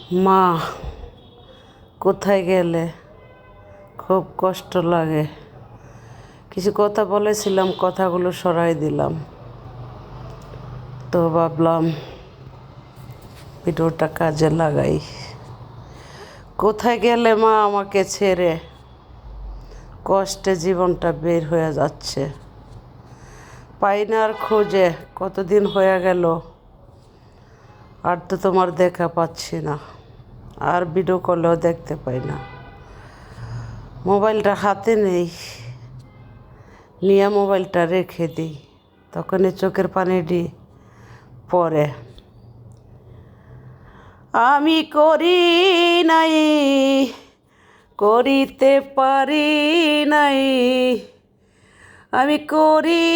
মা, কোথায় গেলে? খুব কষ্ট লাগে। কিছু কথা বলেছিলাম, কথাগুলো সরাই দিলাম। তো ভাবলাম ভিডিওটা কাজে লাগাই। কোথায় গেলে মা আমাকে ছেড়ে? কষ্টে জীবনটা বের হয়ে যাচ্ছে। পাই না আর খোঁজে, কতদিন হয়ে গেল। আর তো তোমার দেখা পাচ্ছি না, আর ভিডিও কলেও দেখতে পাই না। মোবাইলটা হাতে নেই, নিয়ে মোবাইলটা রেখে দিই, তখনই চোখের পানিটি পড়ে। আমি করি নাই, করিতে পারি নাই, আমি করি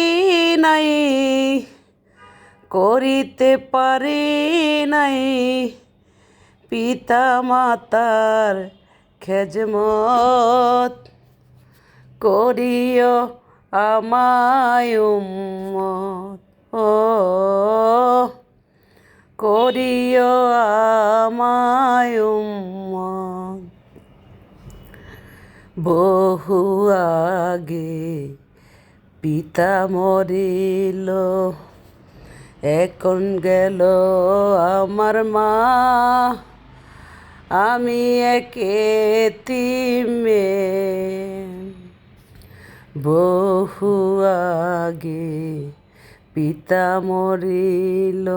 নাই, করিতে পারি নাই, পিতা মাতার খেজমত করিও আমায় উম্মত, ও করিও আমায় উম্মত। বহু আগে পিতা মরিল, এখন গেল আমার মা, আমি এক এতিম মেয়ে। বহু আগে পিতা মরিল,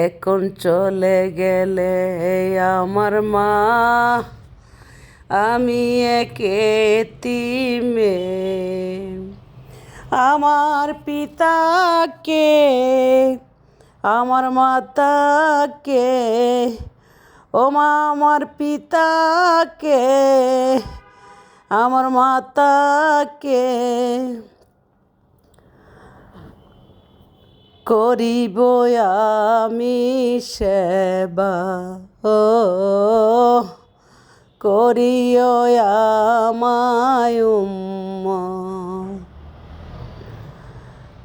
এখন চলে গেলে আমার মা, আমি এক এতিম মেয়ে। আমার পিতাকে, আমার মাতাকে, ও মা আমার পিতাকে, আমার মাতাকে করিব আমি সেবা, ও করিও আমায় উম্মত,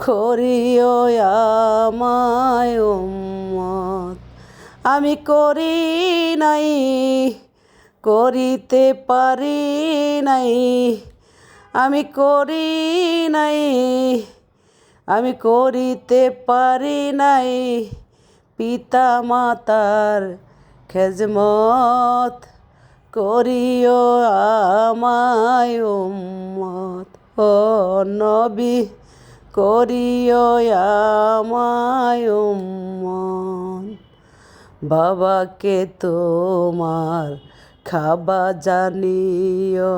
করিও আমায় উম্মত। আমি করি নাই, করিতে পারি নাই, আমি করি নাই, আমি করিতে পারি নাই, পিতা মাতার খেজমত করিও আমায় উম্মত, ও নবী করিও আমায় উম্মত। বাবাকে তোমার খাবা জানিও,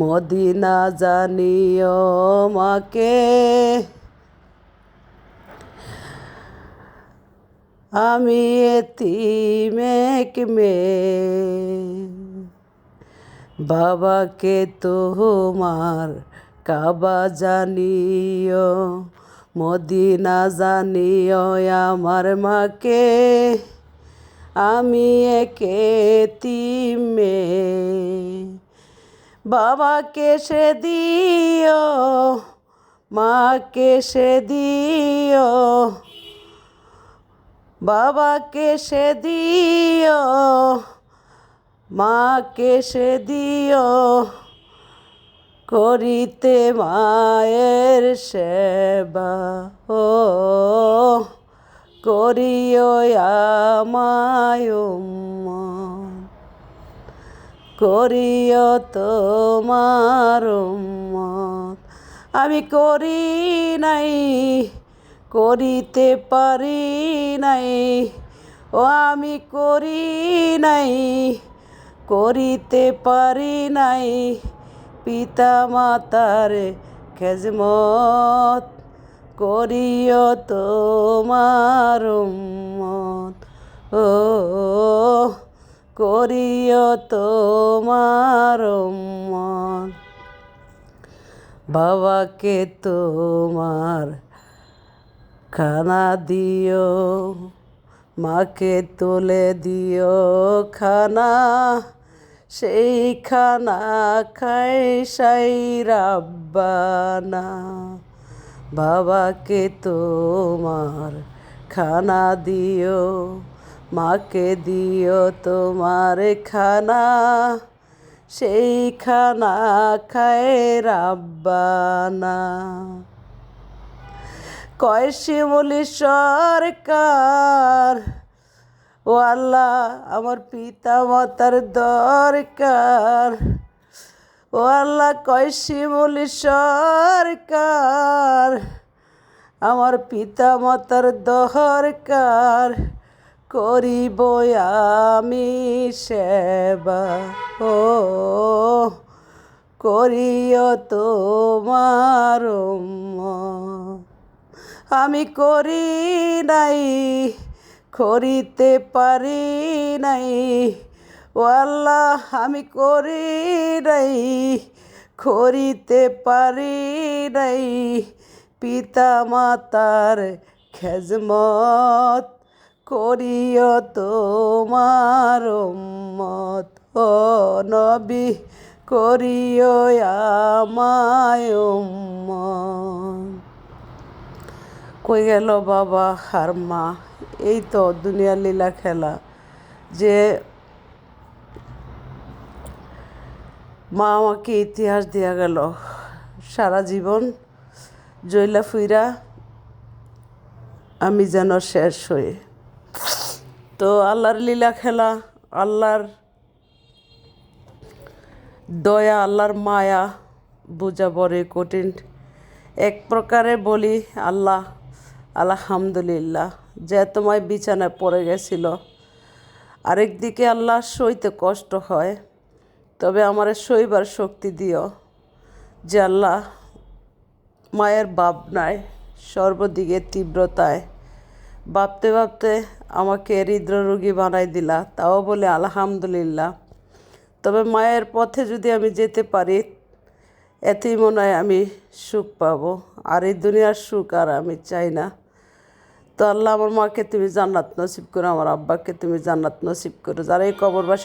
মদিনা জানিও মাকে, আমি এতিম এক মেয়ে। বাবাকে তোমার কাবা জানিও, মদিনা জানিও আমার মাকে, আমি এক এতিম মেয়ে। বাবাকে সে দিও, মাকে সে দিও, বাবাকে সে দিও, মাকে সে দিও, করিতে মায়ের সেবা, ও করিও আমায় উম্মত, করিও তোমার উম্মত। আমি করি নাই, করিতে পারি নাই, ও আমি করি নাই, করিতে পারি নাই, পিতা মাতার খেজমত করিও তোমার উম্মত, ও করিও তোমার উম্মত। বাবাকে তোমার খানা দিও, মাকে তুলে দিও খানা, সেই খানা খাই সাই রাব্বানা। বাবাকে তোমার খানা দিও, মাকে দিও তোমার খানা, সেই খানা খায় রাব্বানা। কয় শিমুলি সরকার, ও আল্লাহ আমার পিতা মাতার দরকার। ও আল্লাহ কয় শিমুলি সরকার, আমার পিতা মাতার দরকার। করিব আমি সেবা, ও করিও তোমার উম্মত। আমি করি নাই, করিতে পারি নাই, ও আল্লাহ আমি করি নাই, করিতে পারি নাই। পিতা মাতার খেজমত, করিও তোমার উম্মত। ও নবী করিও আমায় উম্মত। কই গেল বাবা আর মা? এই তো দুনিয়ার লীলা খেলা, যে মা আমাকে ইতিহাস দিয়া গেল সারা জীবন জইলা ফুইরা আমি যেন শেষ হই। তো আল্লাহর লীলা খেলা, আল্লাহর দয়া, আল্লাহর মায়া বোঝা বড়ই কঠিন। এক প্রকারে বলি আল্লাহ আলহামদুলিল্লাহ যে তোমায় বিছানায় পড়ে গেছিল। আরেক দিকে আল্লাহ সইতে কষ্ট হয়, তবে আমার সইবার শক্তি দিও। যে আল্লাহ মায়ের ভাবনায় সর্বদিকে তীব্রতায় ভাবতে ভাবতে আমাকে হৃদরোগী বানাই দিলা, তাও বলে আলহামদুলিল্লাহ। তবে মায়ের পথে যদি আমি যেতে পারি, এতেই মনে হয় আমি সুখ পাবো। আর এই দুনিয়ার সুখ আর আমি চাই না। তো আল্লাহ আমার মাকে তুমি জান্নাত নসিব করো, আমার আব্বাকে তুমি জান্নাত নসিব করো। যারা এই কবরবাসী